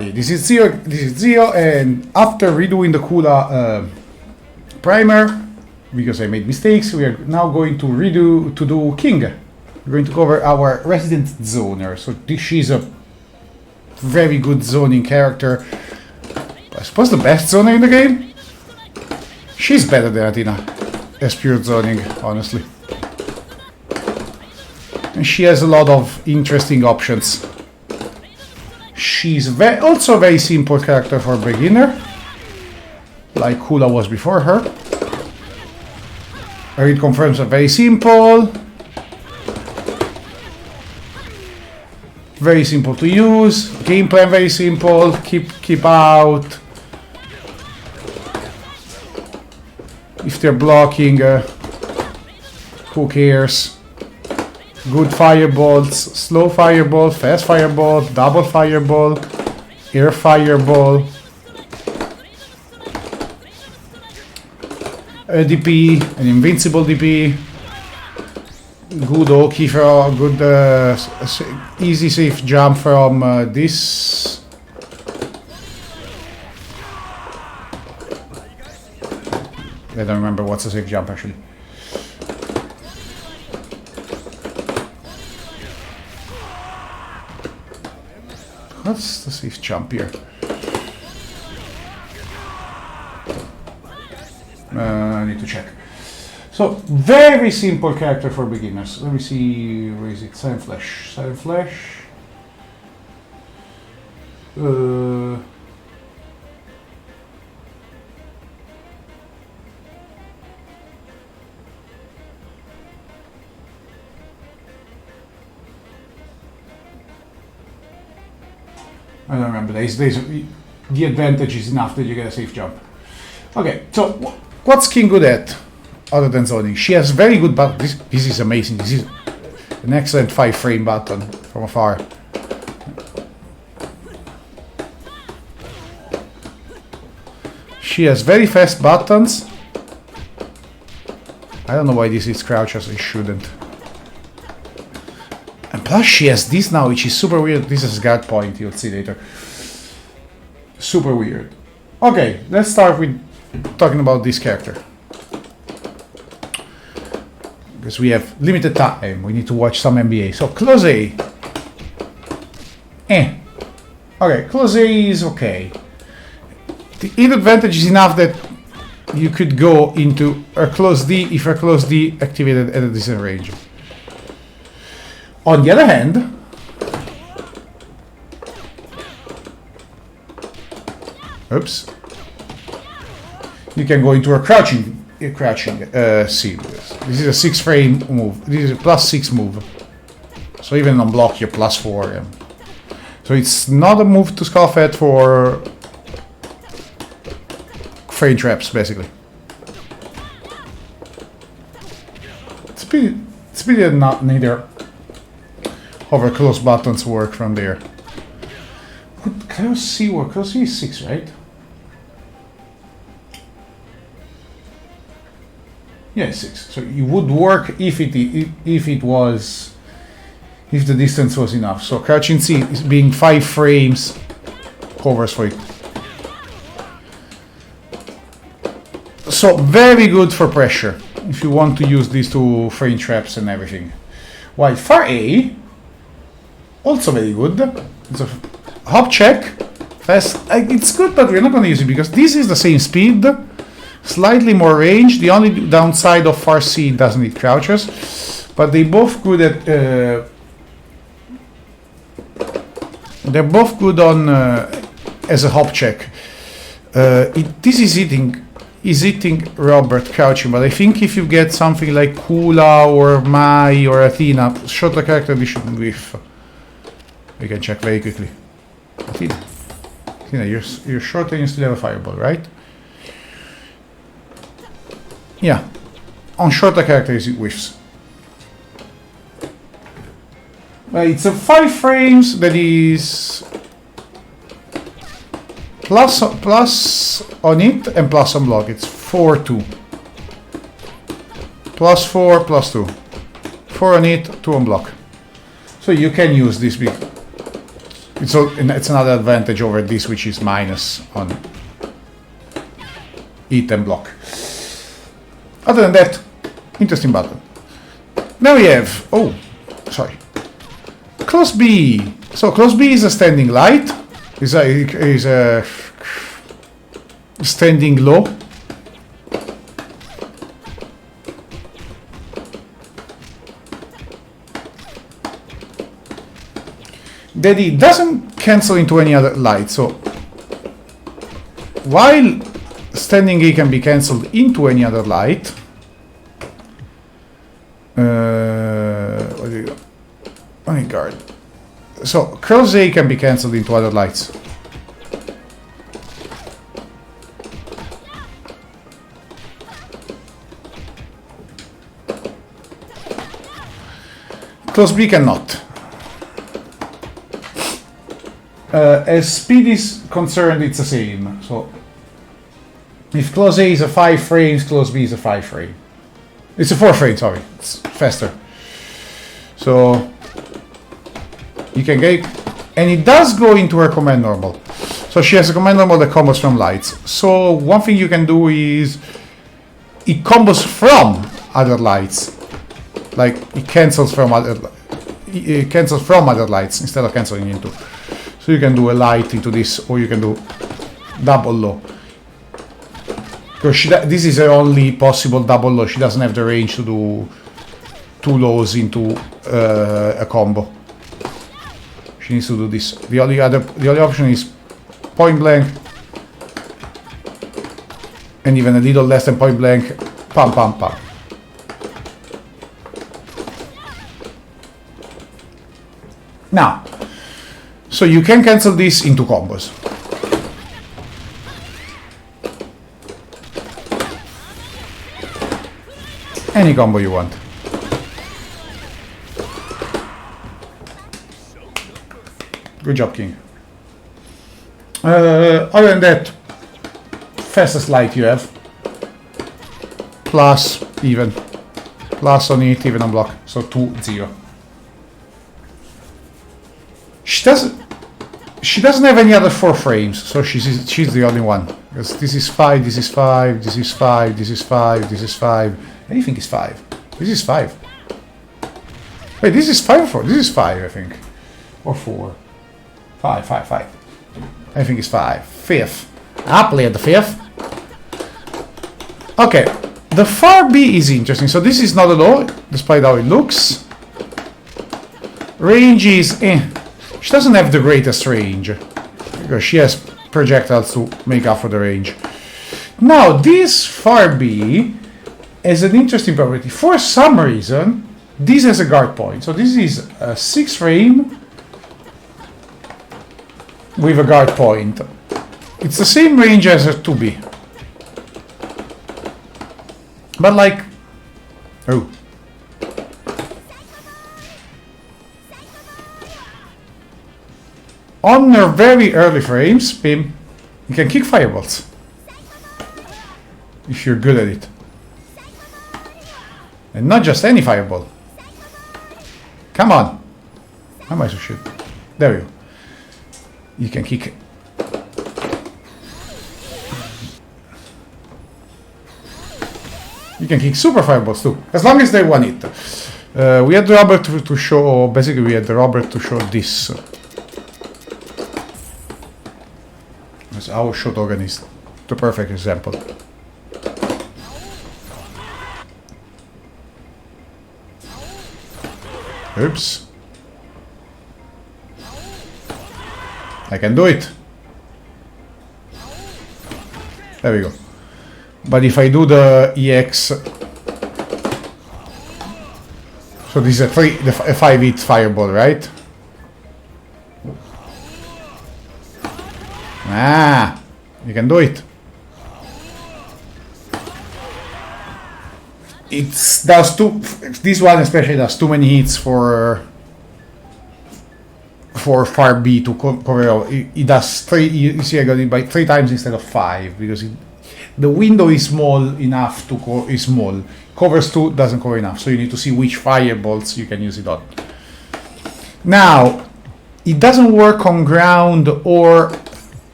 This is Zio, and after redoing the Kula primer, because I made mistakes, we are now going to do King. We're going to cover our resident zoner. So she's a very good zoning character. I suppose the best zoner in the game. She's better than Athena as pure zoning, honestly. And she has a lot of interesting options. She's also a very simple character for a beginner, like Kula was before her. Read confirms are very simple, very simple to use. Game plan very simple. Keep out. If they're blocking, who cares? Good fireballs, slow fireball, fast fireball, double fireball, air fireball, a DP, an invincible DP, good Oki for good easy safe jump from this. I don't remember what's a safe jump actually. What's the safe jump here? I need to check. So, very simple character for beginners. Let me see, where is it? Silent Flash. Silent Flash. I don't remember. The advantage is enough that you get a safe jump. Okay, so what's King good at other than zoning? She has very good buttons. This is amazing. This is an excellent 5-frame button from afar. She has very fast buttons. I don't know why this is crouch as it shouldn't. And plus she has this now, which is super weird. This is guard point, you'll see later. Super weird. Okay, let's start with talking about this character. Because we have limited time, we need to watch some NBA. So, close A. Okay, close A is okay. The advantage is enough that you could go into a close D if a close D activated at a decent range. On the other hand, oops, you can go into a crouching C. This is a 6-frame move. This is a +6 move. So even on block, you're +4. Yeah. So it's not a move to scoff at for frame traps, basically. It's pretty not neither. Hover close buttons work from there. Would close C work? Close C is 6, right? Yeah, 6. So it would work if the distance was enough. So crouching C is being 5 frames covers for it. So very good for pressure if you want to use these two frame traps and everything. While for A, also very good. It's a hop check. Fast. It's good, but we're not going to use it because this is the same speed, slightly more range. The only downside of far C doesn't need crouches, but they both good at. They're both good on as a hop check. This is hitting Robert crouching, but I think if you get something like Kula or Mai or Athena, shoto character, this shouldn't whiff. We can check very quickly. Athena, you're short and you still have a fireball, right? Yeah. On shorter characters it whiffs. It's a 5 frames that is plus on it and plus on block. It's 4-2. +4, +2. 4 on it, 2 on block. So you can use this big. It's another advantage over this, which is minus on hit and block. Other than that, interesting button. Now we have, oh, sorry, close B. So close B is a standing light, is a standing low. That it doesn't cancel into any other light. So while standing A can be cancelled into any other light, what do you go? Only guard. So cross A can be cancelled into other lights. Close B cannot. As speed is concerned, it's the same. So if close A is a 5 frames, close B is a 5 frame. It's a 4 frame, sorry. It's faster. So you can get, and it does go into her command normal. So she has a command normal that combos from lights. So one thing you can do is it combos from other lights. Like it cancels from other lights instead of canceling into. So you can do a light into this, or you can do double low. Because this is her only possible double low. She doesn't have the range to do 2 lows into a combo. She needs to do this. The only option is point blank, and even a little less than point blank. Pam pam pam. Now, so you can cancel this into combos. Any combo you want. Good job, King. Other than that, fastest light you have. Plus, even. Plus on it, even on block. So 2-0. She doesn't have any other 4 frames, so she's the only one. Because this is 5, this is 5, this is 5, this is 5, this is 5. Anything is 5. This is 5. Wait, this is 5 or 4? This is 5, I think. Or 4. 5, 5, 5. I think it's 5. 5th. I played the 5th. Okay. The far B is interesting. So this is not a low, despite how it looks. Range is She doesn't have the greatest range, because she has projectiles to make up for the range. Now, this far B has an interesting property. For some reason, this has a guard point. So this is a 6 frame with a guard point. It's the same range as a 2B. But like... Oh. On your very early frames, Pim, you can kick fireballs. If you're good at it. And not just any fireball. Come on. How am I so shit? There we go. You can kick. You can kick super fireballs too. As long as they one hit. We had the rubber to show, basically we had the rubber to show this. Our shoto is the perfect example. Oops. I can do it. There we go. But if I do the EX... So this is a 5-hit fireball, right? Ah, you can do it. It does this one especially does too many hits for far B to cover. It does 3. You see, I got it by 3 times instead of 5 because the window is small enough to is small. Covers 2, doesn't cover enough. So you need to see which fireballs you can use it on. Now, it doesn't work on ground or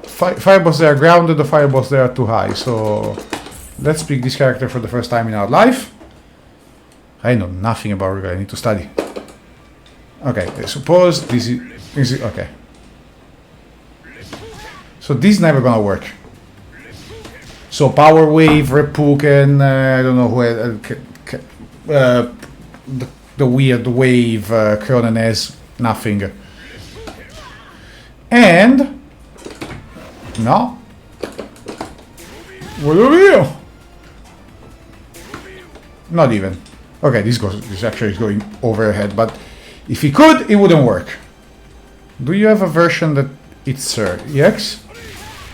fireballs that are grounded, the fireballs that are too high. So let's pick this character for the first time in our life. I know nothing about Rugal, I need to study. Okay, I suppose this is okay. So this is never gonna work. So Power Wave, Reppuken, I don't know who, the Weird Wave, Kronenez, nothing. And no. What are you? Not even. Okay, this actually is going overhead, but if he could, it wouldn't work. Do you have a version that it's EX?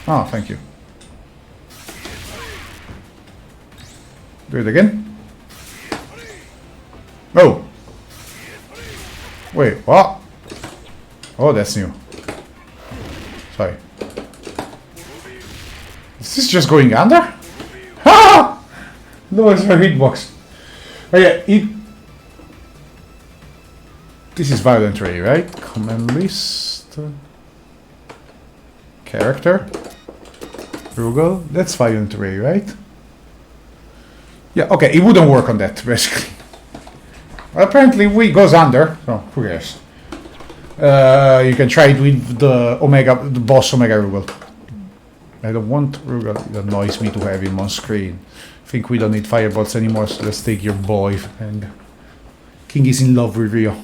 Oh, thank you. Do it again. Oh. Wait, what? Oh, that's new. Sorry. Is this just going under? Ha! No, it's my hitbox. Oh yeah, this is Violent Ray, right? Command list. Character. Rugal. That's Violent Ray, right? Yeah, okay, it wouldn't work on that, basically. Well, apparently we goes under, so who cares? You can try it with the boss Omega Rugal. I don't want Rugal, it annoys me to have him on screen. I think we don't need fireballs anymore, so let's take your boy. And King is in love with Rio.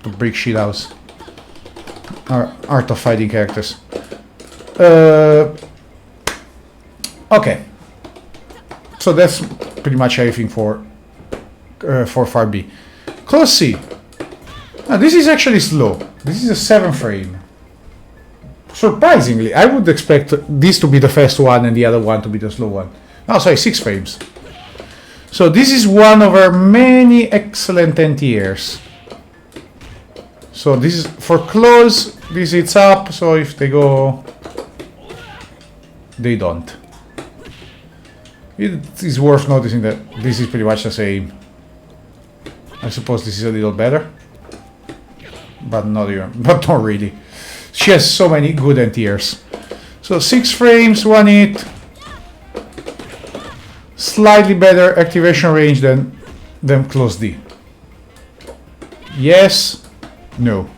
To break shit house. Art of fighting characters. Okay. So that's pretty much everything for Far B. Close C. Now this is actually slow. This is a 7 frame. Surprisingly, I would expect this to be the fast one and the other one to be the slow one. Oh, sorry, 6 frames. So this is one of our many excellent anti-airs. So this is for close, this hits up, so if they go, they don't. It is worth noticing that this is pretty much the same. I suppose this is a little better, but not really. She has so many good anti-airs. So 6 frames, 1 hit. Slightly better activation range than close D. Yes. No.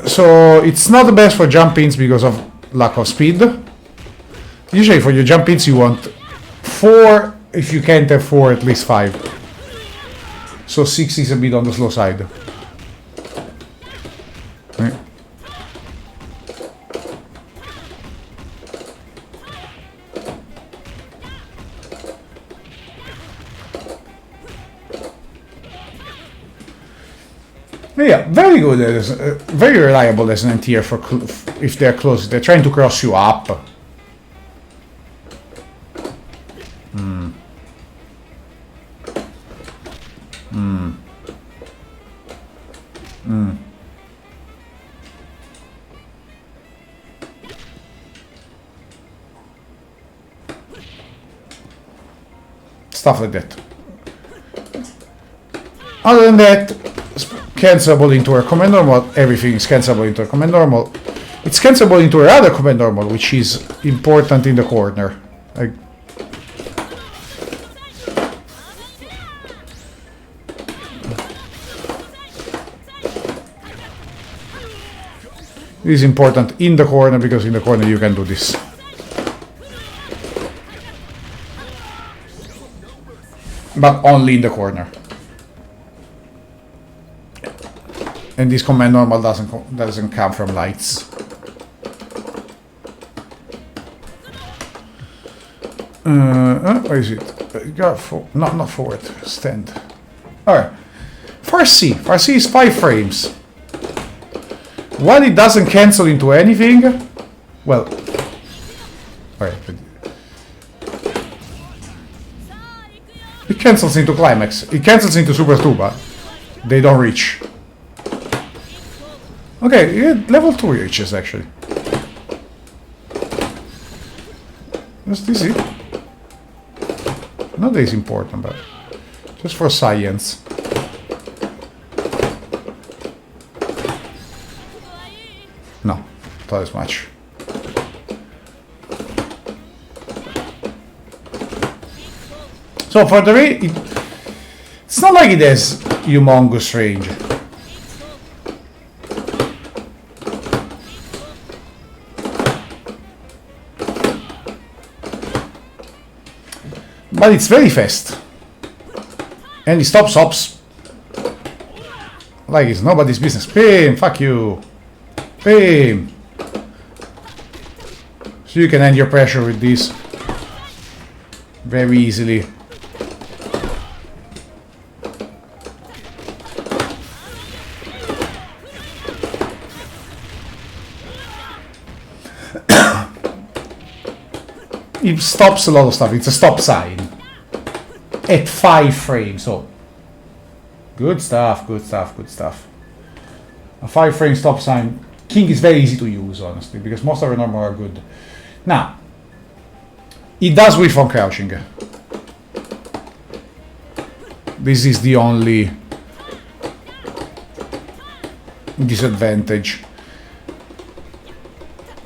So it's not the best for jump ins because of lack of speed. Usually for your jump ins you want 4, if you can't have 4, at least 5. So 6 is a bit on the slow side. Right. Yeah, very good. Very reliable as an anti-air for if they're close. They're trying to cross you up. Stuff like that. Other than that, cancelable into our command normal. Everything is cancelable into our command normal. It's cancelable into our other command normal, which is important in the corner. It is important in the corner because in the corner you can do this. But only in the corner. And this command normal doesn't come from lights. Where is it? Not forward. Stand. Alright. Far C is 5 frames. While it doesn't cancel into anything, well, alright. It cancels into climax. It cancels into super tuba. They don't reach. Okay, yeah, level 2 reaches actually. Is this it? Not that it's important, but Just for science. No, not as much. So for the range, it's not like it has humongous range. But it's very fast. And he stops ops like it's nobody's business. Bam! Fuck you! Bam! So you can end your pressure with this very easily. It stops a lot of stuff. It's a stop sign at 5 frames. So good stuff, good stuff, good stuff. A 5-frame stop sign. King is very easy to use, honestly, because most of our normal are good. Now, it does whiff on crouching. This is the only disadvantage.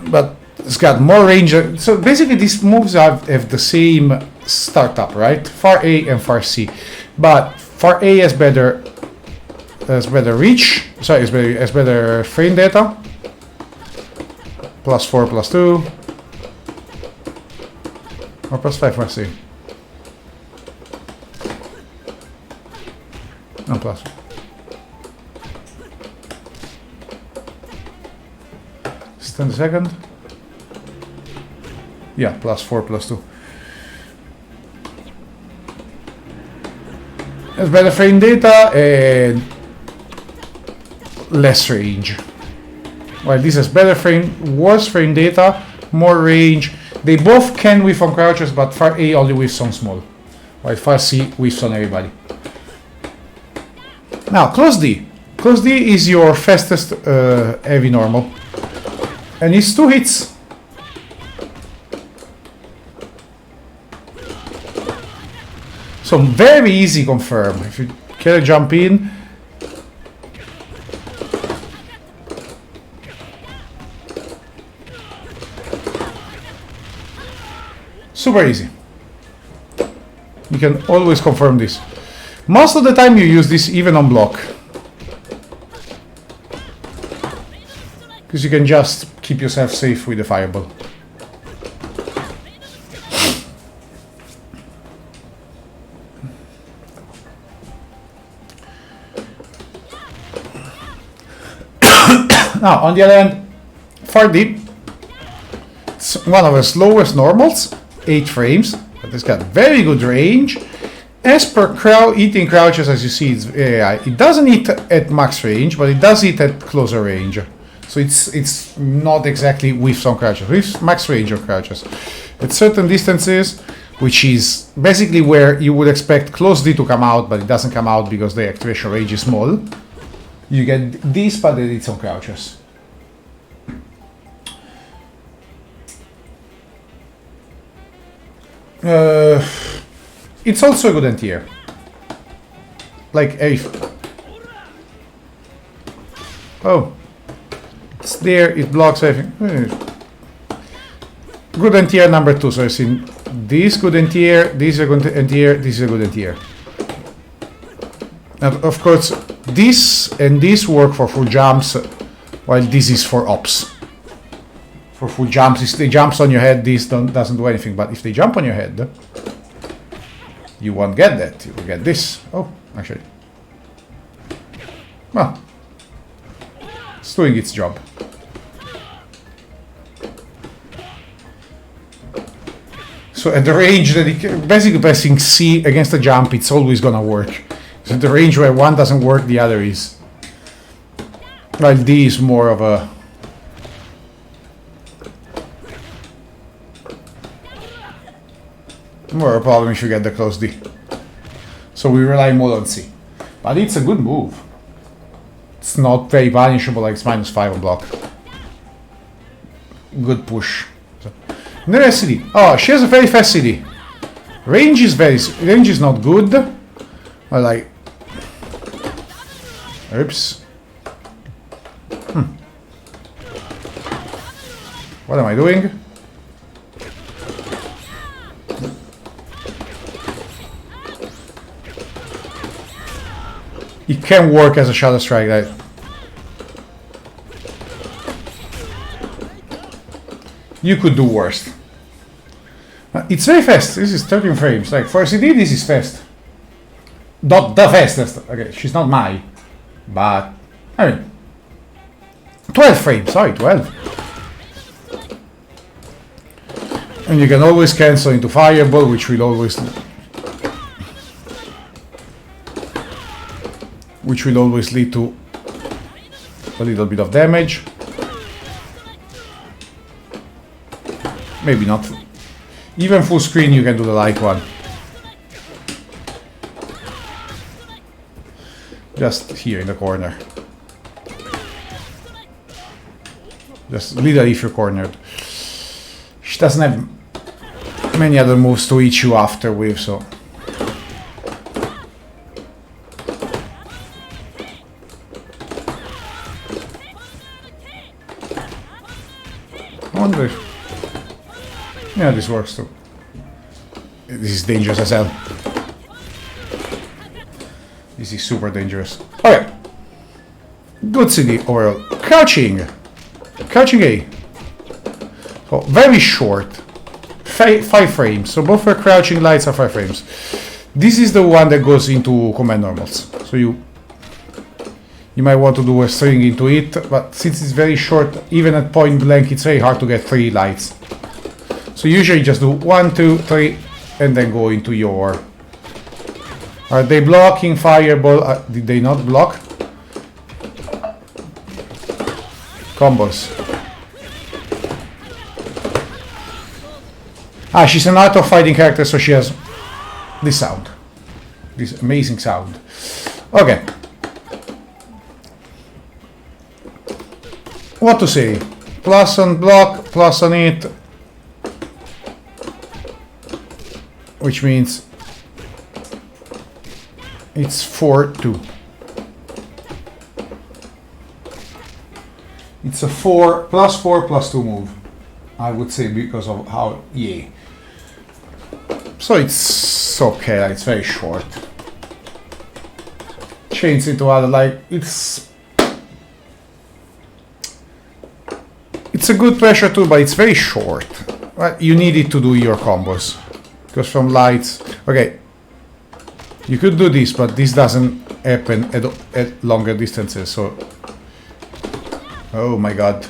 But it's got more range. So basically these moves have the same startup, right? Far A and Far C. But Far A has better reach. Sorry, has better frame data. +4, +2. Or +5 Far C. No, plus. Stand a second. Yeah, +4, +2. Has better frame data and less range. While this has worse frame data, more range. They both can whiff on crouches, but Far A only whiffs on small, while Far C whiffs on everybody. Now, Close D. Close D is your fastest heavy normal, and it's 2 hits. So very easy confirm. If you can jump in. Super easy. You can always confirm this. Most of the time you use this even on block. Because you can just keep yourself safe with the fireball. Now, on the other hand, Far D, it's one of the slowest normals, 8 frames, but it's got very good range. As per eating crouches, as you see, it doesn't eat at max range, but it does eat at closer range. So it's not exactly whiffs on crouches, whiffs max range on crouches. At certain distances, which is basically where you would expect Close D to come out, but it doesn't come out because the activation range is small. You get this, but it's on crouches. It's also a good anti-air. Like if it's there, it blocks everything. Good anti-air number 2. So I've seen this good anti-air, this is a good anti-air, this is a good anti-air. And of course, this and this work for full jumps, while this is for ops. For full jumps, if they jumps on your head, this doesn't do anything. But if they jump on your head, you won't get that. You will get this. Oh, actually. Well, it's doing its job. So at the range that it basically pressing C against a jump, it's always gonna work. So the range where one doesn't work, the other is. While D is more of a problem if you get the Close D. So we rely more on C. But it's a good move. It's not very punishable, like it's -5 on block. Good push. So, another CD. Oh, she has a very fast CD. Range is not good. I like... Oops. What am I doing? It can work as a shadow strike. You could do worse. It's very fast. This is 13 frames. Like for a CD, this is fast. Not the fastest. Okay, she's not my, but I mean, 12 frames. Sorry, 12. And you can always cancel into Fireball, which will always lead to a little bit of damage. Maybe not. Even full screen you can do the light one. Just here in the corner. Just literally if you're cornered. She doesn't have many other moves to eat you after with, so... I wonder if... Yeah, this works too. This is dangerous as hell. This is super dangerous. Okay. Good CD overall. Crouching. Crouching A. So very short. 5 frames. So both her crouching lights are 5 frames. This is the one that goes into command normals. So you might want to do a string into it, but since it's very short, even at point blank, it's very hard to get 3 lights. So usually just do 1, 2, 3, and then go into your... Are they blocking Fireball? Did they not block? Combos. Ah, she's an art of fighting character, so she has this sound. This amazing sound. Okay. What to say? Plus on block, plus on it. Which means it's 4-2. It's a 4 plus 2 move, I would say, because of how, yeah. So it's okay, it's very short. Chains into other, like, it's a good pressure tool, but it's very short. Right? You need it to do your combos. Because from lights, okay, you could do this, but this doesn't happen at longer distances, so... Oh my god.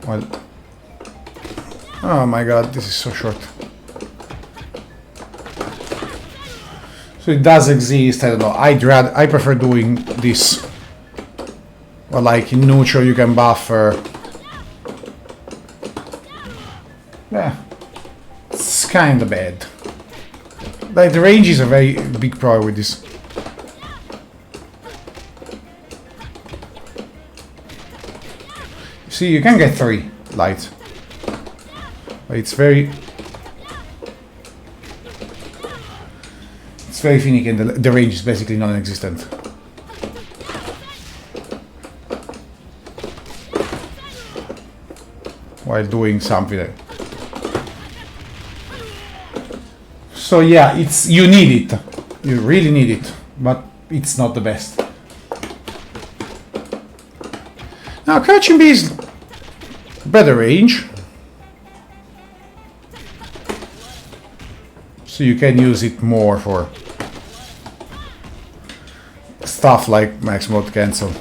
Well... Oh my god, this is so short. So it does exist, I don't know, I prefer doing this. Or like in neutral you can buffer. Yeah, it's kinda bad. Like the range is a very big problem with this. See, you can get 3 lights. But it's very finicky and the range is basically non-existent. While doing something. So yeah, you need it. You really need it, but it's not the best. Now Crouching B is better range. So you can use it more for stuff like max mode cancel.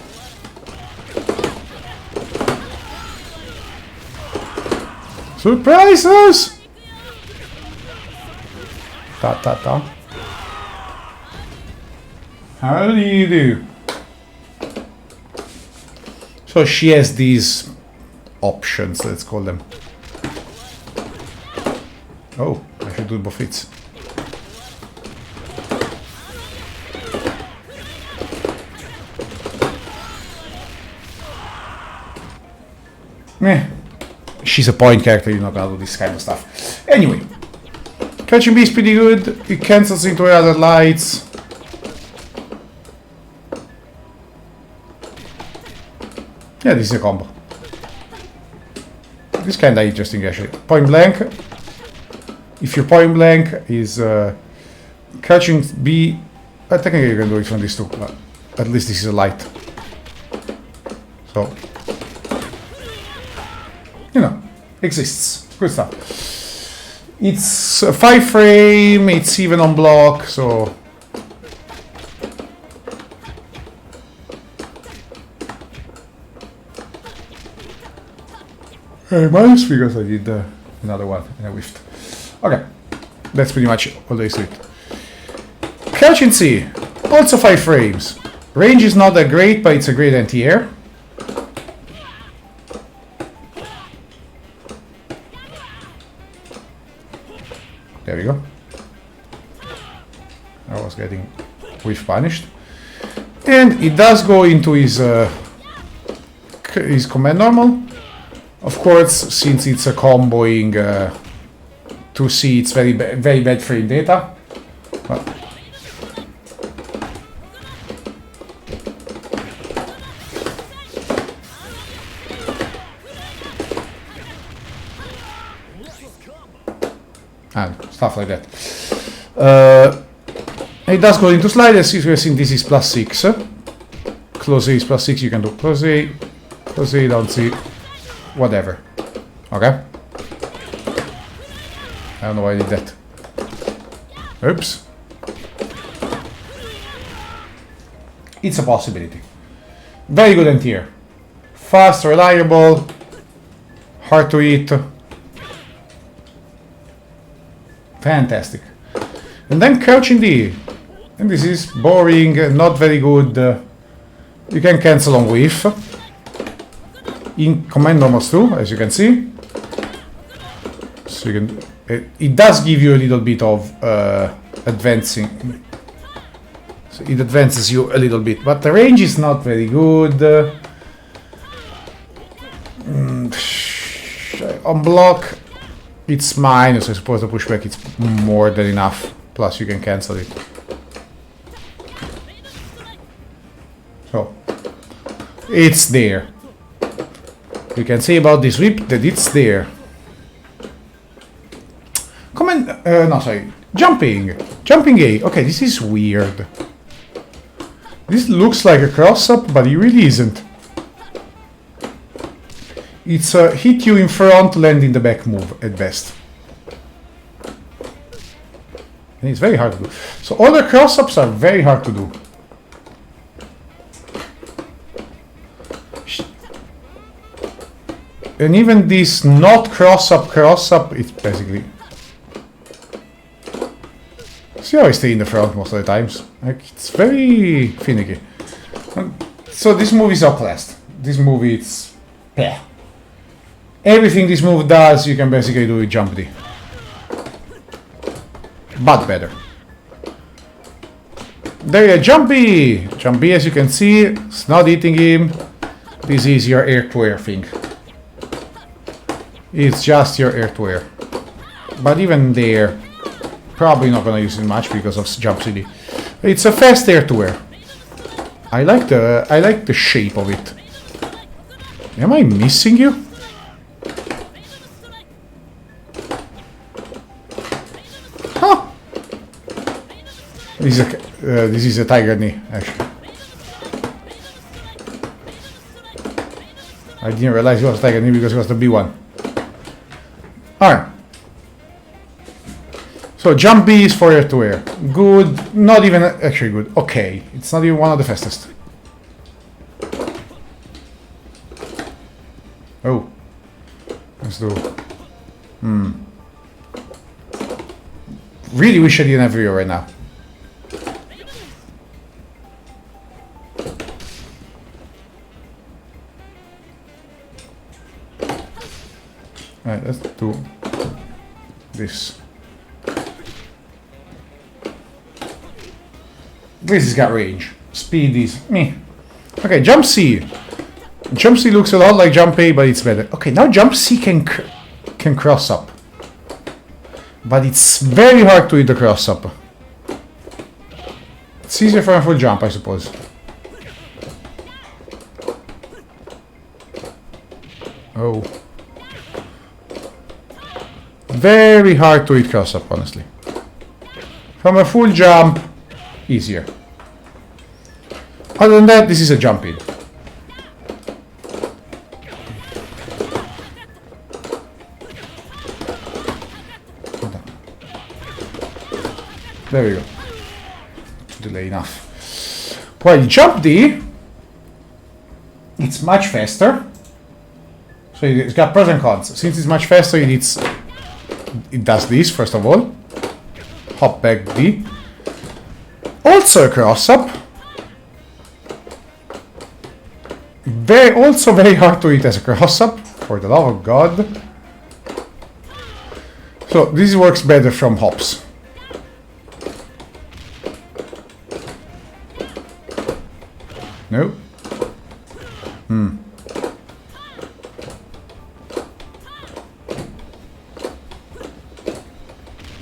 Surprises! Ta ta ta. How do you do? So she has these options, let's call them. Oh, I should do both hits. she's a point character, you're not gonna do this kind of stuff. Anyway, crouching B is pretty good. It cancels into other lights. Yeah, this is a combo. This is kinda interesting actually. Point blank. If your point blank is crouching B, technically you can do it from this too, but at least this is a light. So, you know, exists. Good stuff. It's a 5 frame, it's even on block, so... minus because I did another one and I whiffed. Okay, that's pretty much all there is to it. Crouching C, also 5 frames. Range is not that great, but it's a great anti-air. There we go. I was getting whiff punished. And it does go into his command normal. Of course, since it's a comboing 2C, it's very bad frame data. But and stuff like that. It does go into sliders. If you're seeing this is +6. Close A is +6, you can do close A, down C, whatever. Okay? I don't know why I did that. Oops. It's a possibility. Very good anti-air. Fast, reliable, hard to hit. Fantastic. And then crouching D. And this is boring, not very good. You can cancel on whiff. In command normals too, as you can see. So you can. It does give you a little bit of advancing. So it advances you a little bit, but the range is not very good. On block, it's minus. I suppose the pushback it's more than enough. Plus you can cancel it. So it's there. You can say about this whip that it's there. Comment. No, sorry. Jumping A. Okay, this is weird. This looks like a cross-up, but it really isn't. It's a hit you in front, land in the back move at best. And it's very hard to do. So all the cross-ups are very hard to do. And even this not cross-up, it's basically... See how I stay in the front most of the times? Like, it's very finicky. So this move is outclassed. This move is... yeah. Everything this move does, you can basically do with jump D. But better. There you go, jump B! Jump B, as you can see, it's not hitting him. This is your air-to-air thing. It's just your air-to-air. But even there, probably not gonna use it much because of jump CD. It's a fast air-to-air. I like the shape of it. Am I missing you? Huh? This is a tiger knee, actually. I didn't realize it was a tiger knee because it was the B1. Alright. So jump B is for air-to-air. Good, not even actually good. Okay, it's not even one of the fastest. Oh. Let's do... Really wish I didn't have Rio right now. Alright, let's do this. This has got range. Speed is meh. Okay, jump C. Jump C looks a lot like jump A, but it's better. Okay, now jump C can cross up. But it's very hard to hit the cross up. It's easier for a full jump, I suppose. Oh. Very hard to hit cross up, honestly. From a full jump, easier. Other than that, this is a jump in. There we go. Delay enough. While jump D, it's much faster. So it's got pros and cons. Since it's much faster, it does this first of all. Hop back D. Also a cross up. Also very hard to hit as a cross up, for the love of God. So this works better from hops. No.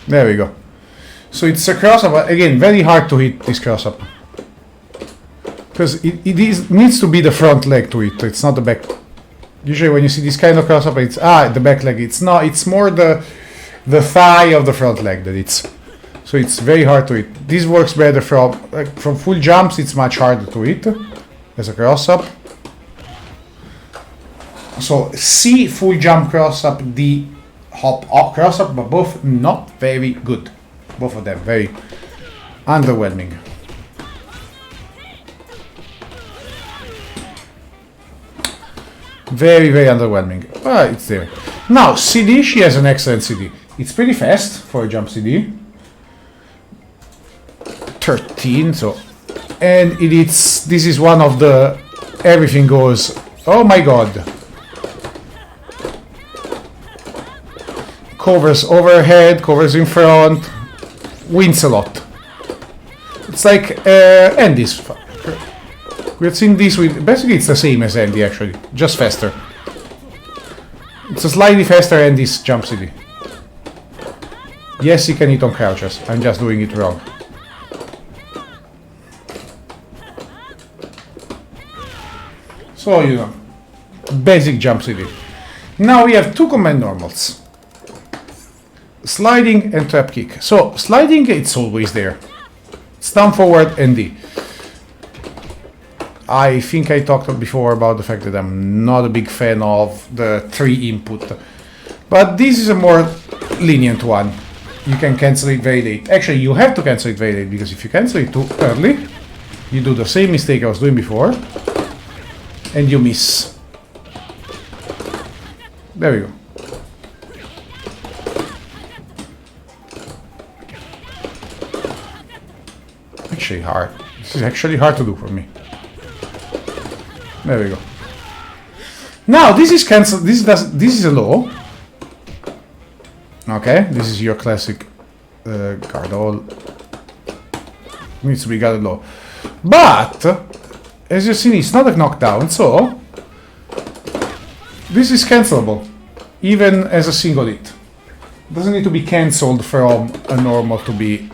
There we go. So it's a cross up, but again, very hard to hit this cross up. Because it needs to be the front leg to hit, it's not the back. Usually when you see this kind of cross up, it's the back leg. It's not, it's more the thigh of the front leg that it's. So it's very hard to hit. This works better from full jumps, it's much harder to hit as a cross up. So C full jump cross up, D hop cross up, but both not very good. Both of them very underwhelming. Very, very underwhelming. But it's there. Now CD, she has an excellent CD. It's pretty fast for a jump CD. 13, so, and this is one of the everything goes. Oh my god. Covers overhead, covers in front, wins a lot. It's like Andy's. We've seen this with, basically it's the same as Andy actually, just faster. It's a slightly faster Andy's jump CD. Yes, he can hit on crouches, I'm just doing it wrong. So, you know, basic jump CD. Now we have two command normals. Sliding and trap kick. So, sliding, it's always there. It's down, forward, and D. I think I talked before about the fact that I'm not a big fan of the 3 input. But this is a more lenient one. You can cancel it very late. Actually, you have to cancel it very late, because if you cancel it too early, you do the same mistake I was doing before, and you miss. There we go. Actually hard. This is actually hard to do for me. There we go. Now this is cancelled. This is a low. Okay, this is your classic guard all. Needs to be guarded low. But as you see, it's not a knockdown, so this is cancelable, even as a single hit. It doesn't need to be cancelled from a normal to be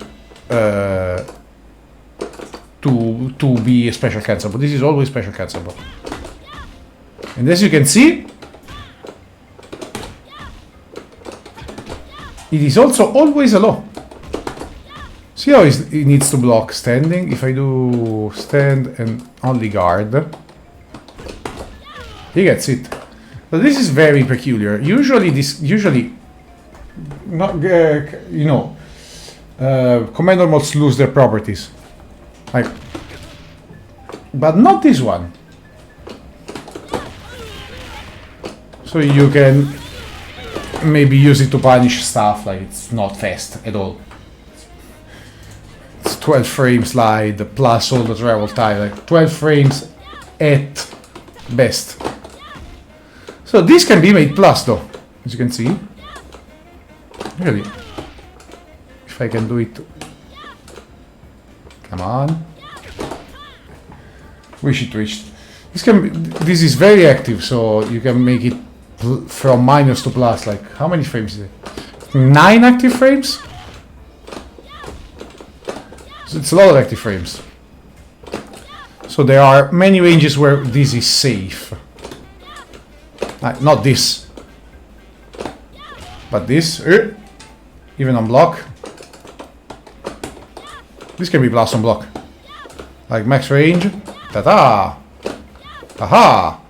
to be a special cancelable. This is always special cancelable. And as you can see, it is also always a low. See how it needs to block standing? If I do stand and only guard, he gets it. So this is very peculiar. Usually, not command normals lose their properties, like, but not this one. So you can maybe use it to punish stuff, like it's not fast at all. It's 12 frame slide plus all the travel time, like 12 frames at best. So this can be made plus though, as you can see. Really, if I can do it. Come on. Wish it reached. This is very active, so you can make it from minus to plus. Like, how many frames is it? 9 active frames? So it's a lot of active frames. So there are many ranges where this is safe. Not this. But this, even on block. This can be plus on block. Like max range. Ta-da! Aha!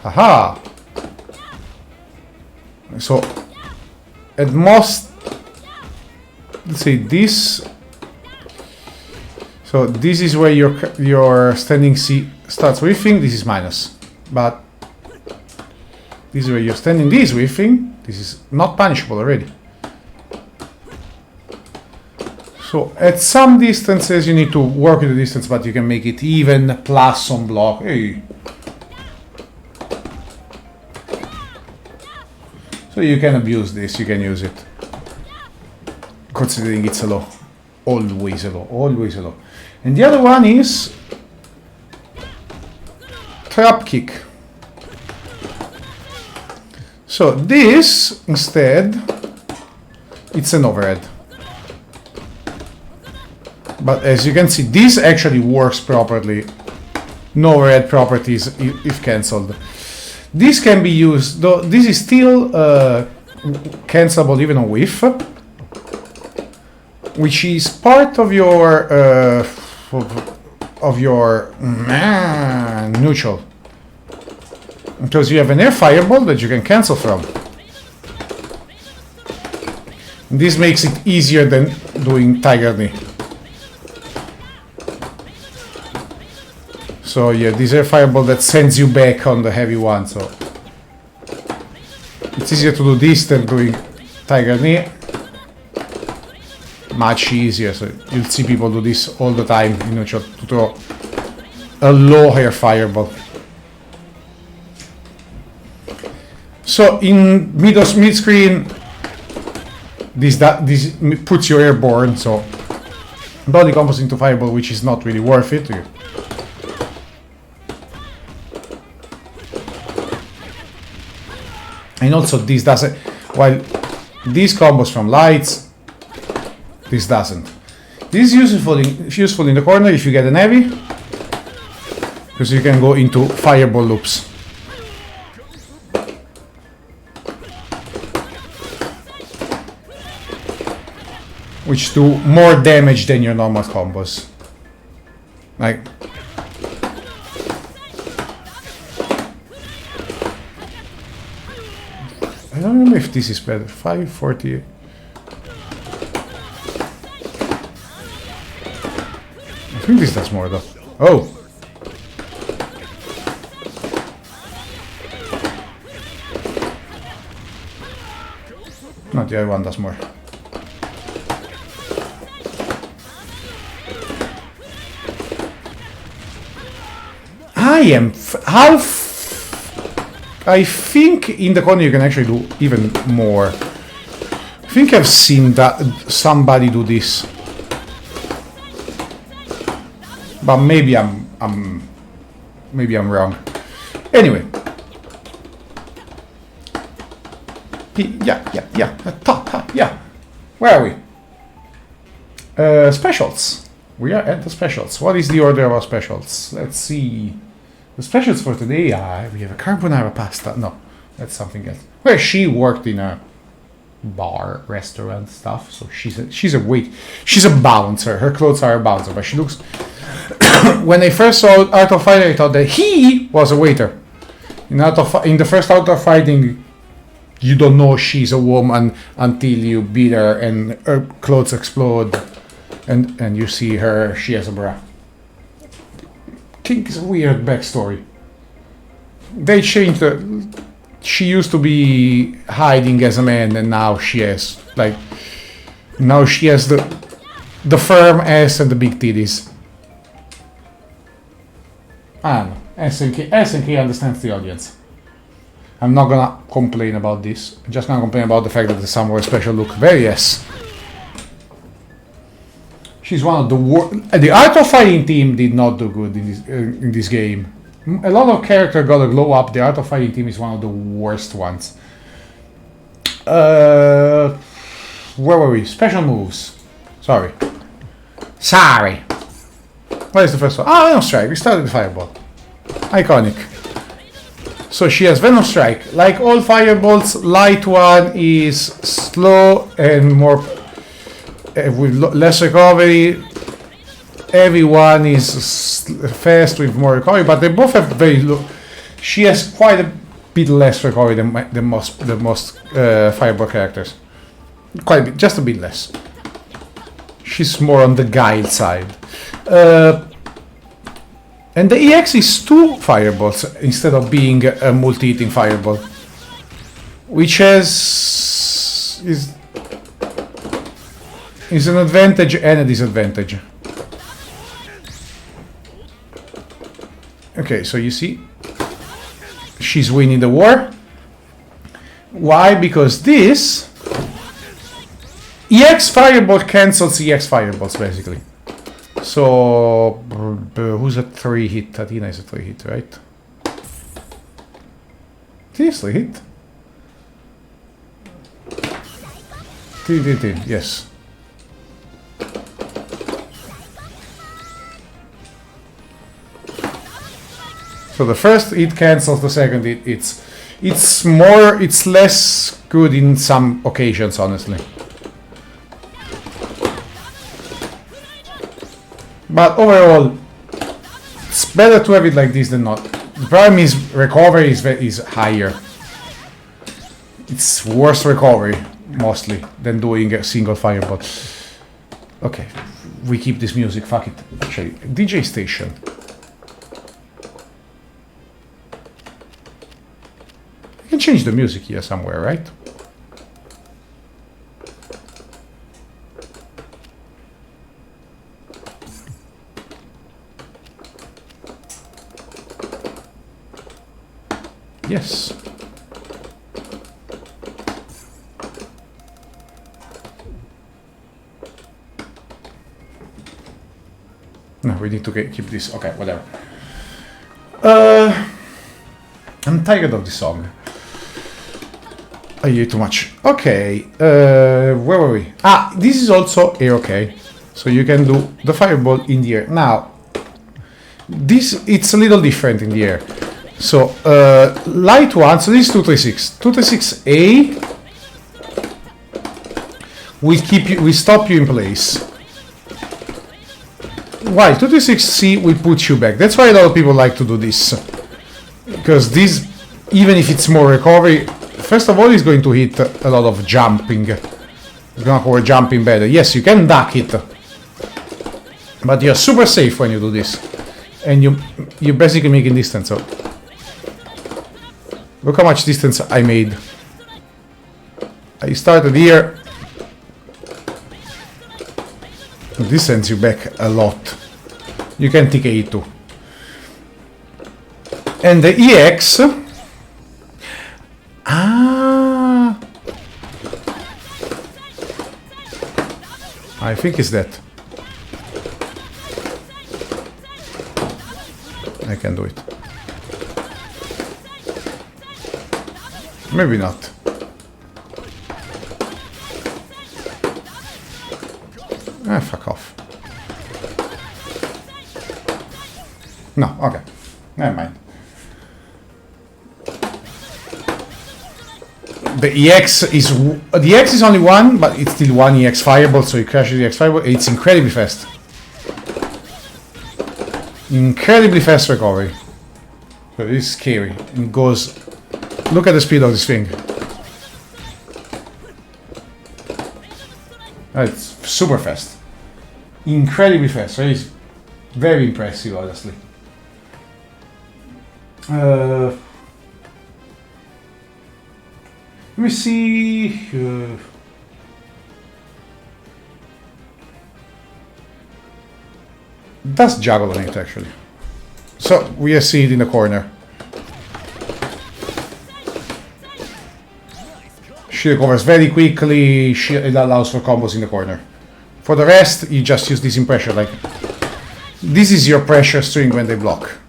Aha! So, at most, let's say this. So this is where your standing C starts whiffing. This is minus, but this is where your standing D is whiffing. This is not punishable already. So at some distances you need to work with the distance, but you can make it even plus on block. Hey. So you can abuse this. You can use it, considering it's a low. Always a low. Always a low. And the other one is trap kick. So this, instead, it's an overhead. But as you can see, this actually works properly. No overhead properties if cancelled. This can be used, though this is still cancelable even on whiff, which is part of your neutral, because you have an air fireball that you can cancel from. This makes it easier than doing Tiger Knee. So yeah, this air fireball that sends you back on the heavy one, so it's easier to do this than doing Tiger Knee. Much easier, so you'll see people do this all the time in neutral to throw a low air fireball. So in mid screen, this puts you airborne, so body combos into fireball, which is not really worth it. And also this doesn't, while these combos from lights, this doesn't. This is useful in the corner if you get an heavy, because you can go into fireball loops. Which do more damage than your normal combos. Like, I don't remember if this is better. 548. I think this does more though. Oh! Not the other one does more. I think in the corner you can actually do even more. I think I've seen that somebody do this, but maybe I'm wrong. Anyway, yeah. Where are we? Specials. We are at the specials. What is the order of our specials? Let's see. The specials for today are, we have a carbonara pasta. No, that's something else. Well, she worked in a bar, restaurant stuff, so she's a bouncer. Her clothes are a bouncer, but she looks... When I first saw Art of Fighting, I thought that he was a waiter. In the first Art of Fighting, you don't know she's a woman until you beat her and her clothes explode, and you see her, she has a bra. I think it's a weird backstory. They changed the... She used to be hiding as a man, and now she has, like... Now she has the firm ass and the big titties. I don't know. SNK understands the audience. I'm not gonna complain about this. I'm just gonna complain about the fact that the Samurai special look very yes. She's one of the worst. The Art of Fighting team did not do good in this game. A lot of characters got a glow up. The Art of Fighting team is one of the worst ones. Where were we? Special moves. Sorry. What is the first one? Ah, Venom Strike. We started with Fireball. Iconic. So she has Venom Strike. Like all fireballs, light one is slow and more with less recovery. Heavy one is fast with more recovery, but they both have very low. She has quite a bit less recovery than the most fireball characters. Quite a bit, just a bit less. She's more on the guile side. And the EX is 2 fireballs instead of being a multi-hitting fireball, which is an advantage and a disadvantage. Okay, so you see, she's winning the war. Why? Because this EX fireball cancels EX fireballs basically. So who's a 3 hit? Tatina is a 3 hit, right? Seriously, hit? Yes. So the first hit cancels, the second hit it's less good in some occasions, honestly. But overall, it's better to have it like this than not. The problem is recovery is higher. It's worse recovery, mostly, than doing a single fireball. Okay, we keep this music, fuck it. Actually, DJ station. You can change the music here somewhere, right? Yes. No, we need to keep this. Okay, whatever. I'm tired of this song. I hear too much. Okay, where were we? Ah, this is also air okay. So you can do the fireball in the air. Now, it's a little different in the air. So, light one, so this is 236. 236A will stop you in place. While 236C will put you back. That's why a lot of people like to do this. Because this, even if it's more recovery, first of all, it's going to hit a lot of jumping. It's going to cover jumping better. Yes, you can duck it. But you're super safe when you do this. And you're basically making distance. So look how much distance I made. I started here. This sends you back a lot. You can TK too. And the EX. Ah. I think it's that. I can do it. Maybe not. Ah, fuck off. No, okay. Never mind. The EX is only one, but it's still one EX fireball, so you crash the EX fireball. It's incredibly fast. Incredibly fast recovery. So it is scary. It goes. Look at the speed of this thing. It's super fast. Incredibly fast. So it's very impressive, honestly. Let me see. That's juggle on it, actually. So we see it in the corner. She recovers very quickly. It allows for combos in the corner. For the rest, you just use this in pressure. Like, this is your pressure string when they block.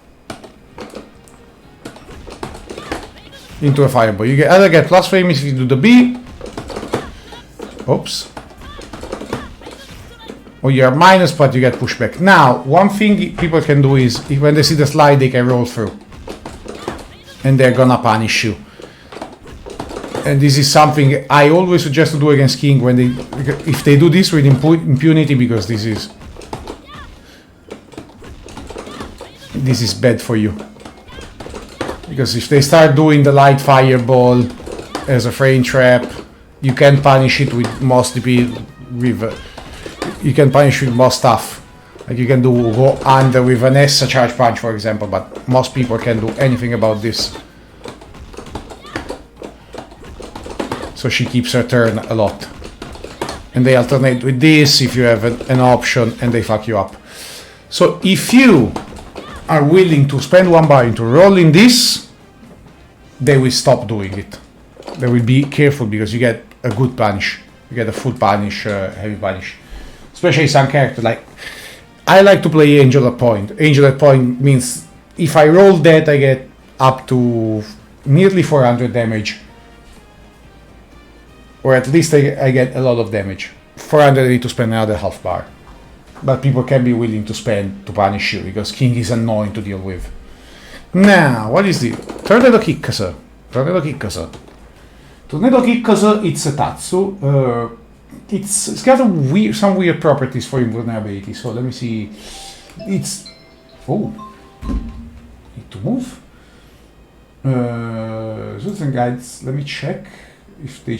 into a fireball. You either get plus frame if you do the B. Oops. Or you are minus, but you get pushback. Now, one thing people can do is, when they see the slide, they can roll through. And they're gonna punish you. And this is something I always suggest to do against king when if they do this with impunity, because this is bad for you. Because if they start doing the light fireball as a frame trap, you can punish it with most DP you can punish with more stuff. Like you can go under with an S charge punch, for example, but most people can do anything about this. So she keeps her turn a lot. And they alternate with this if you have an option, and they fuck you up. So if you are willing to spend one bar into rolling this, they will stop doing it. They will be careful because you get a good punish. You get a full punish, heavy punish. Especially some characters, like I like to play Angel at Point. Angel at Point means if I roll that, I get up to nearly 400 damage. Or at least I get a lot of damage. 400 I need to spend another half bar. But people can be willing to spend to punish you, because king is annoying to deal with. Now, what is the Tornado Kikkasu? Tornado Kikkasu. Tornado Kikkasu, it's a Tatsu. It's got some weird properties for invulnerability. So let me see. It's need to move. Rules and guides. Let me check if they.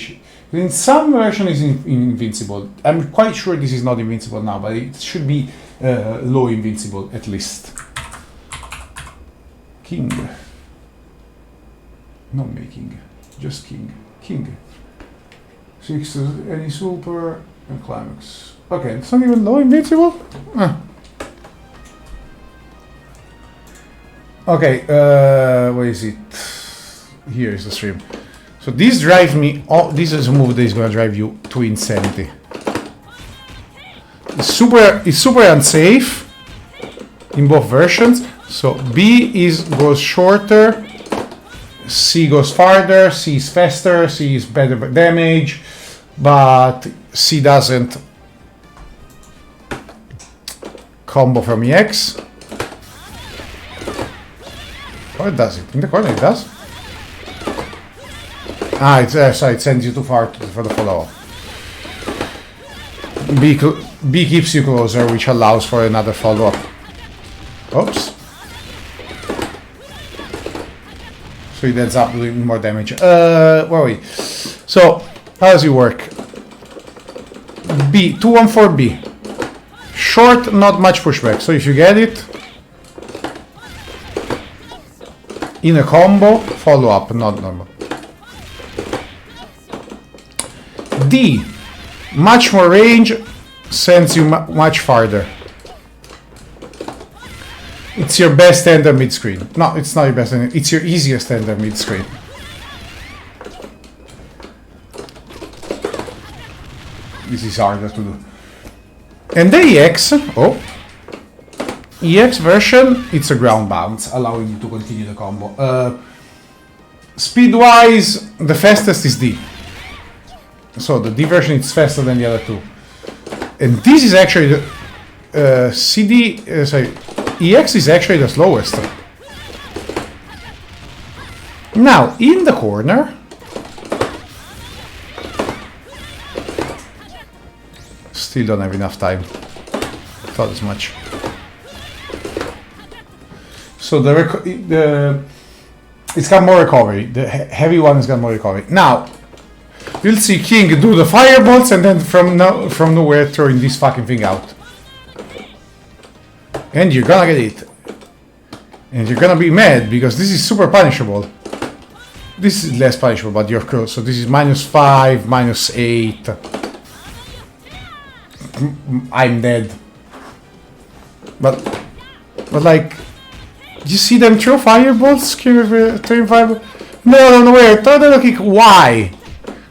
In some version is invincible. I'm quite sure this is not invincible now, but it should be low invincible at least. King. Not making, just king. King. 6 any super and climax. Okay, it's not even low invincible? Okay, where is it? Here is the stream. So this drives me, this is a move that is gonna drive you to insanity. It's super unsafe in both versions. So B goes shorter, C goes farther, C is faster, C is better damage, but C doesn't combo from EX. Or it does it? In the corner it does. Ah, sorry, it sends you too far for the follow-up. B keeps you closer, which allows for another follow-up. Oops. So it ends up doing more damage. Where are we? So, how does it work? B, 2-1-4 B. Short, not much pushback. So if you get it in a combo, follow up, not normal. D, much more range, sends you much farther. It's your best ender mid-screen. No, it's not your best ender. It's your easiest ender mid-screen. This is harder to do. And the EX, EX version, it's a ground bounce, allowing you to continue the combo. Speed-wise, the fastest is D. So the D version is faster than the other two. And this is actually the EX is actually the slowest. Now, in the corner, still don't have enough time. Thought as much. So it's got more recovery. The heavy one has got more recovery. Now, you'll see King do the fireballs and then from nowhere throwing this fucking thing out. And you're gonna get it. And you're gonna be mad because this is super punishable. This is less punishable, but you're close. So this is -5, -8. I'm dead. But like, you see them throw fireballs? Throwing fireball? No, wait, tornado kick. Why?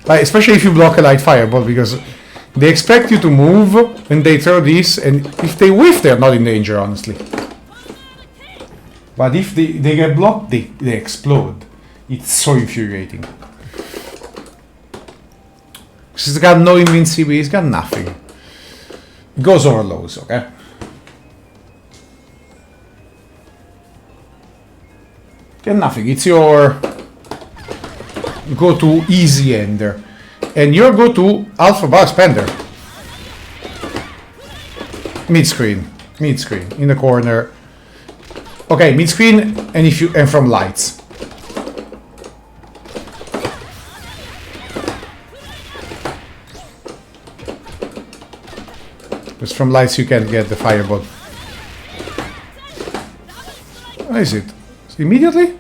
Like, especially if you block a light fireball, because they expect you to move when they throw this, and if they whiff, they're not in danger, honestly. But if they get blocked, they explode. It's so infuriating. He's got no invincibility, he's got nothing. It goes over lows, okay? Get nothing, it's your go-to easy ender. And your go-to alpha bar spender. Mid-screen, in the corner. Okay, mid-screen and from lights. Because from lights you can't get the fireball. Where is it? Immediately?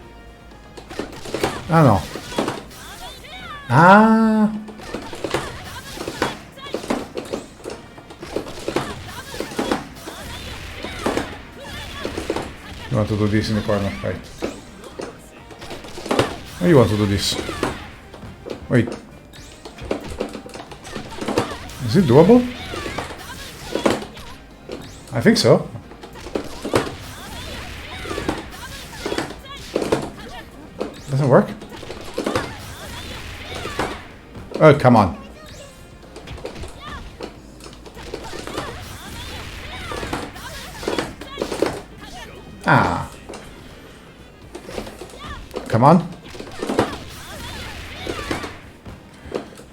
I don't know. Ah. You want to do this in the corner, right? Or you want to do this? Wait. Is it doable? I think so. Doesn't work? Oh, come on. Ah. Come on.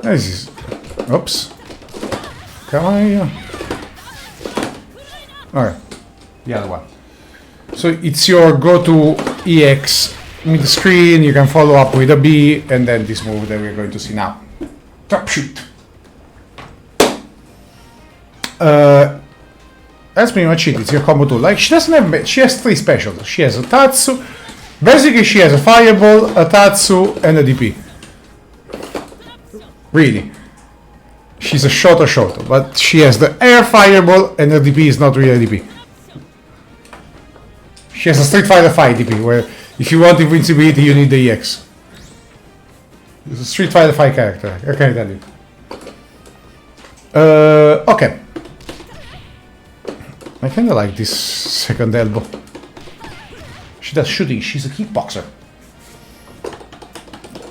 This is... Oops. Come on here. Alright. The other one. So it's your go-to EX mid-screen, you can follow up with a B, and then this move that we're going to see now. Trap shoot. That's pretty much it, it's your combo tool. Like, she doesn't have... She has 3 specials. She has a Tatsu. Basically, she has a Fireball, a Tatsu, and a DP. Really. She's a shoto, but she has the Air Fireball, and the DP is not really a DP. She has a Street Fighter 5 DP, where if you want invincibility, you need the EX. It's a Street Fighter 5 character, I can tell you. Okay. I kinda like this second elbow. She does shooting, she's a kickboxer.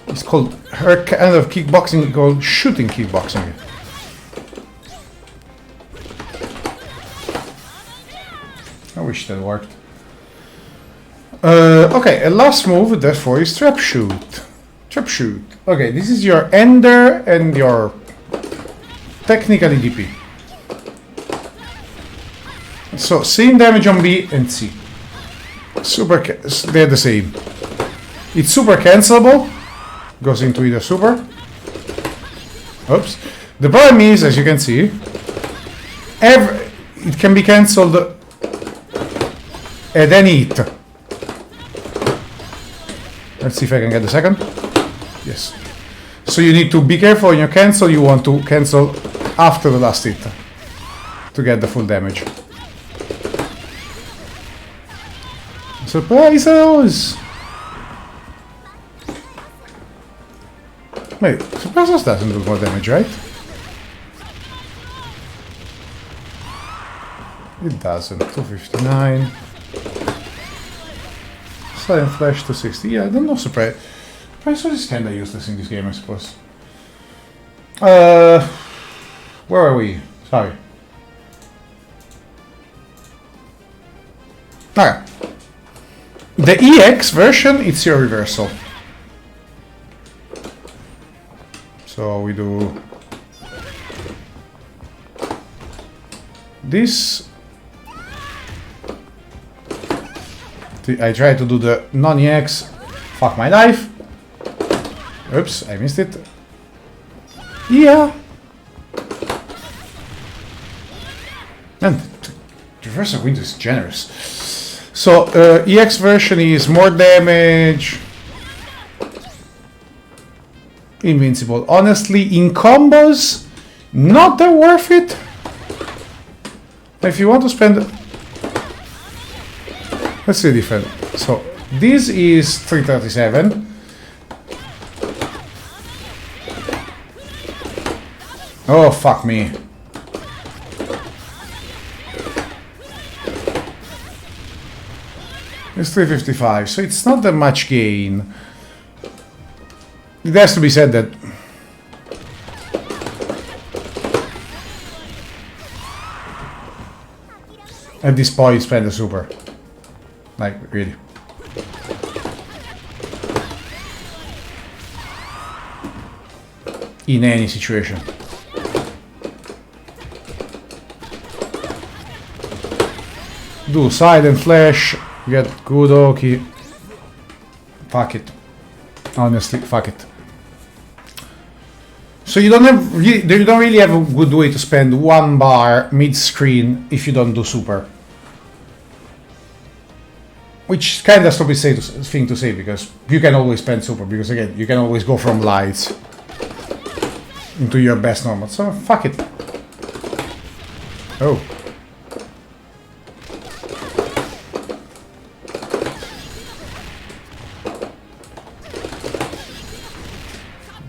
It's called, her kind of kickboxing called shooting kickboxing. I wish that worked. Okay, a last move, therefore, is Trap Shoot. Trap Shoot. Okay, this is your Ender and your technically DP. So, same damage on B and C. They're the same. It's super cancelable. Goes into either super. Oops. The problem is, as you can see, it can be cancelled at any hit. Let's see if I can get the second. Yes. So you need to be careful when you cancel. You want to cancel after the last hit to get the full damage. Surprises! Wait, Surprises doesn't do more damage, right? It doesn't. 259. Sudden Flash to 60. Yeah, I don't know. Surprise is kinda useless in this game, I suppose. Where are we? Sorry. Alright. The EX version, it's your reversal. So we do this. I try to do the non-EX. Fuck my life. Oops, I missed it. Yeah. And the reversal window is generous. So, EX version is more damage. Invincible. Honestly, in combos, not that worth it. If you want to spend... Let's see different. So, this is 337. Oh, fuck me. It's 355, so it's not that much gain. it has to be said that at this point, spend a super. Like, really. In any situation. Do silent flash, get good Oki. Fuck it. Honestly, fuck it. So you don't really have a good way to spend 1 bar mid-screen if you don't do super. Which is kind of a stupid thing to say, because you can always spend super, because again, you can always go from lights into your best normal. So fuck it. Oh.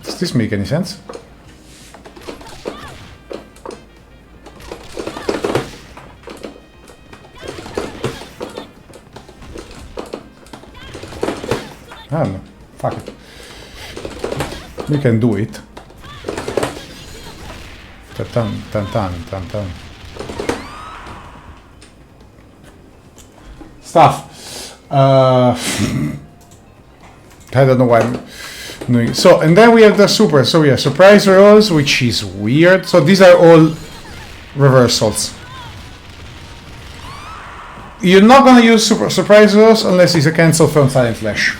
Does this make any sense? I don't know. Fuck it. We can do it. Tan tan tan tan tan. Stuff. I don't know why I'm doing. So, and then we have the super. So we have surprise rolls, which is weird. So these are all reversals. You're not gonna use surprise rolls unless it's a cancel from silent flash.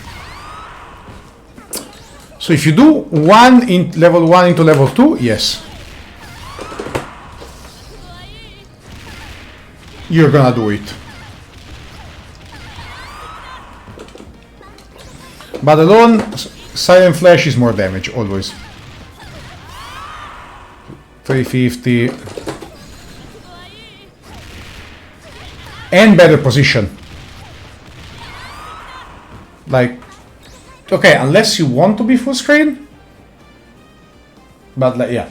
So if you do one in level 1 into level 2, yes. You're gonna do it. But alone, silent flash is more damage, always. 350. And better position. Like, okay, unless you want to be full screen. But like, yeah.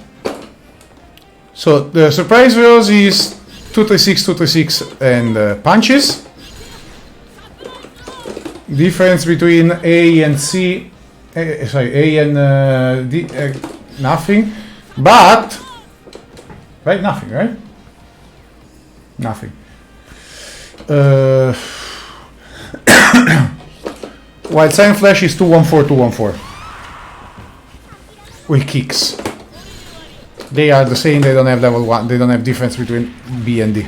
So the surprise rolls is 236, 236 and punches. Difference between A and C, sorry, A and D, nothing. But, right, nothing, right? Nothing. While silent flash is 214, 214. With kicks. They are the same, they don't have level 1, they don't have difference between B and D.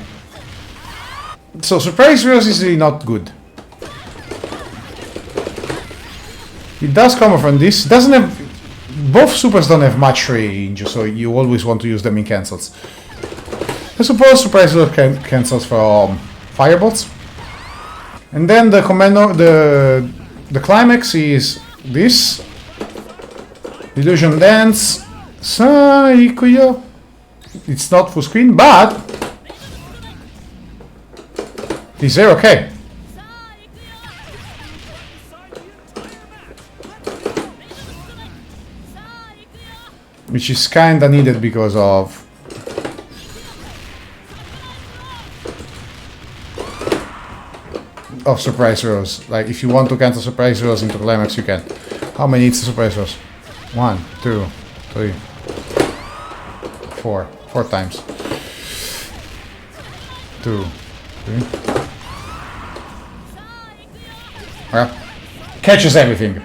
So surprise rolls is really not good. It does come from this, doesn't have, both supers don't have much range, so you always want to use them in cancels. I suppose surprise roll cancels from firebolts. And then the commando, the climax is this. Illusion Dance. Saikuyo. It's not full screen, but is there okay? Which is kinda needed because of surprise rolls. Like if you want to cancel surprise rolls into climax, you can. How many is the surprise rolls? 1, 2, 3, 4. 4 times. 2, 3. Well, catches everything.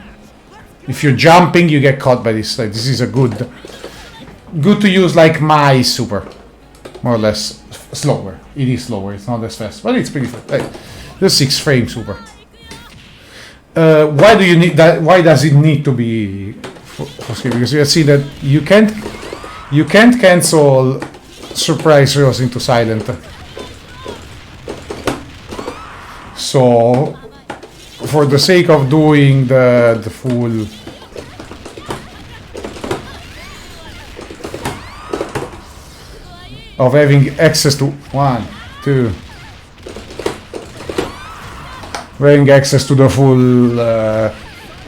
If you're jumping, you get caught by this. Like, this is a good to use like my super. More or less slower. It is slower. It's not as fast, but it's pretty fast. Like, the 6 frame super. Why do you need that? Why does it need to be full screen? Because you have seen that you can't cancel surprise rolls into silent. So for the sake of doing the full of having access to 1, 2. Having access to the full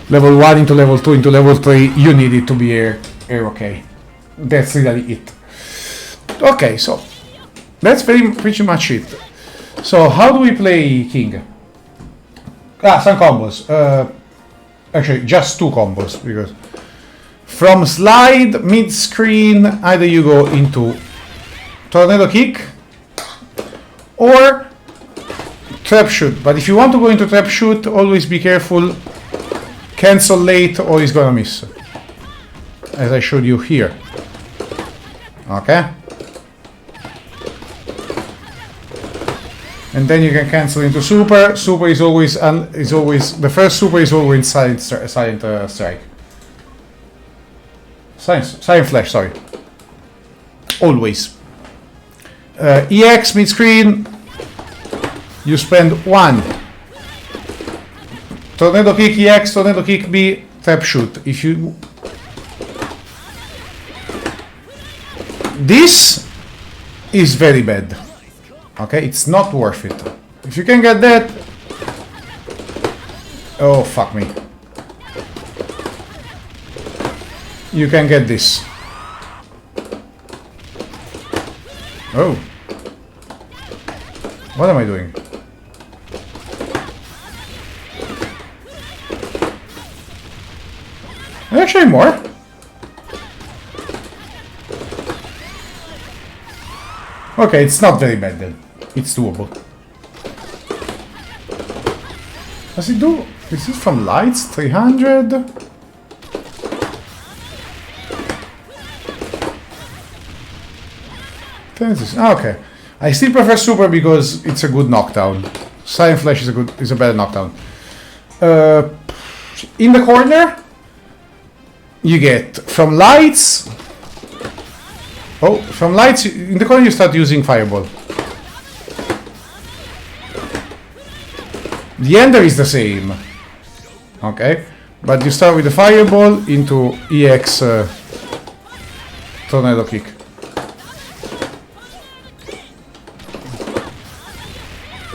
level 1 into level 2 into level 3, you need it to be air okay. That's really it. Okay, so that's pretty much it. So how do we play King? Some combos. Actually, just 2 combos because From slide mid-screen, either you go into tornado kick or trap shoot. But if you want to go into trap shoot, always be careful. Cancel late or he's gonna miss. As I showed you here. Okay? And then you can cancel into super. Super is always the first super is always silent strike. Silent flash, sorry. Always. EX mid screen. You spend 1. Tornado kick EX, tornado kick B, trap shoot. If you this is very bad. Okay, it's not worth it. If you can get that, oh fuck me. You can get this. Oh. What am I doing? Actually more. Okay, it's not very bad then. It's doable. Does it do? Is it from lights? 300? Okay. I still prefer super because it's a good knockdown. Silent Flash is a better knockdown. In the corner, you get from lights. Oh, from lights in the corner you start using fireball. The ender is the same. Okay, but you start with the fireball into EX tornado kick.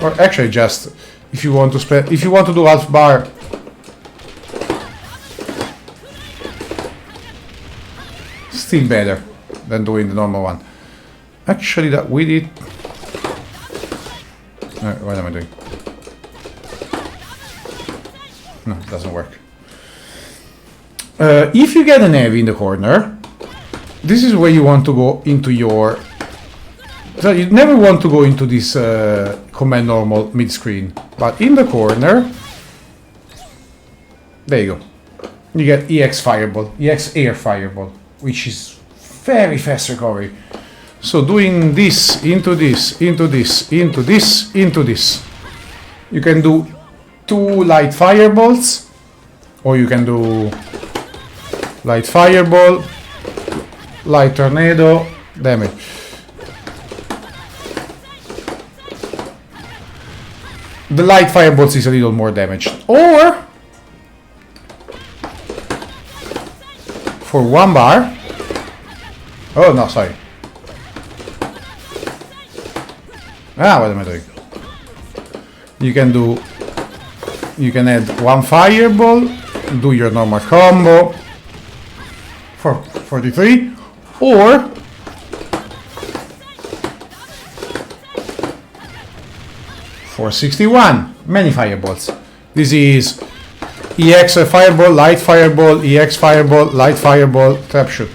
Or actually, just if you want to do half bar, still better than doing the normal one. Actually, that we did. What am I doing? No, it doesn't work. If you get an heavy in the corner, this is where you want to go into your. So you never want to go into this command normal mid-screen, but in the corner, there you go. You get EX fireball, EX air fireball, which is very fast recovery. So doing this into this, into this, into this, into this. You can do 2 light fireballs, or you can do light fireball, light tornado, damage. The light fireballs is a little more damage. Or for 1 bar. Oh no, sorry. What am I doing? You can add 1 fireball, do your normal combo for 43, or for 61, many fireballs. This is EX fireball, light fireball, EX fireball, light fireball, trap shoot.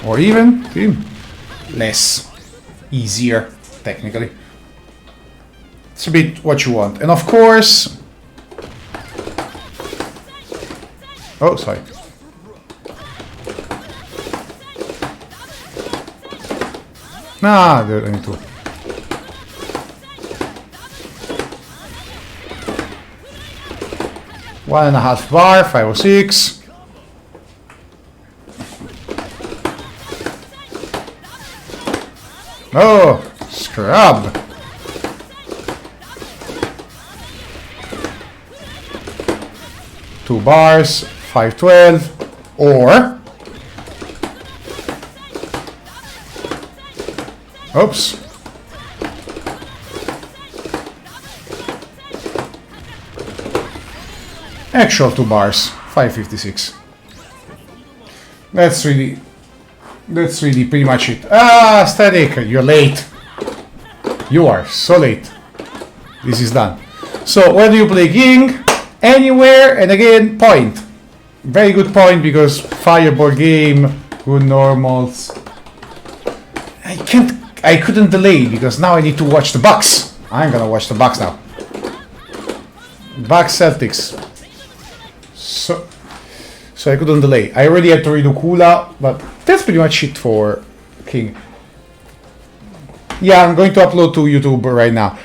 Or even less, easier, technically. It's a bit what you want. And of course, oh, sorry. Nah, I need to. One and a half bar, 506. Oh, scrub. Two bars, 512, or oops. Actual 2 bars, 556. That's really pretty much it. Static, you're late. You are so late. This is done. So where do you play king? Anywhere, and again, point. Very good point, because fireboard game, good normals. I couldn't delay, because now I need to watch the Bucks. I'm gonna watch the Bucks now. Bucks Celtics. So I couldn't delay. I already had to redo Kula, but that's pretty much it for king. Yeah, I'm going to upload to YouTube right now.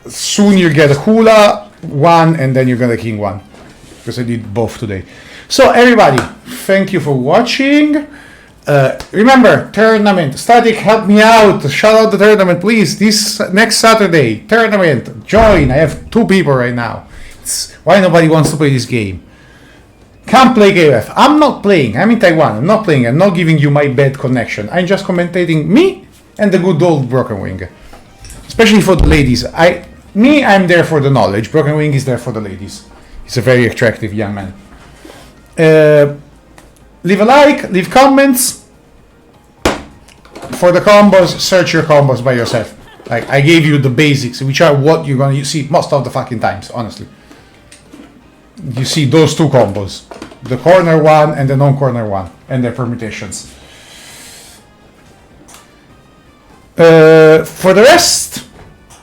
Soon you get a Kula 1 and then you're gonna king 1. Because I did both today. So everybody, thank you for watching. Remember, tournament. Static, help me out. Shout out the tournament, please. This next Saturday, tournament. Join. I have 2 people right now. Why nobody wants to play this game? Can't play KOF. I'm not playing. I'm in Taiwan. I'm not playing. I'm not giving you my bad connection. I'm just commentating me and the good old Broken Wing. Especially for the ladies. I'm there for the knowledge. Broken Wing is there for the ladies. He's a very attractive young man. Leave a like, leave comments. For the combos, search your combos by yourself. Like, I gave you the basics, which are what you're gonna see most of the fucking times, honestly. You see those 2 combos. The corner one and the non-corner one. And their permutations. For the rest,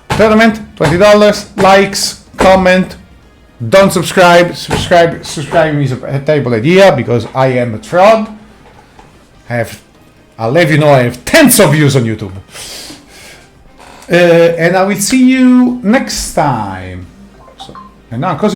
tournament, $20, likes, comment. Don't subscribe. Subscribing is a terrible idea because I am a fraud. I'll let you know I have tens of views on YouTube. And I will see you next time. And now, because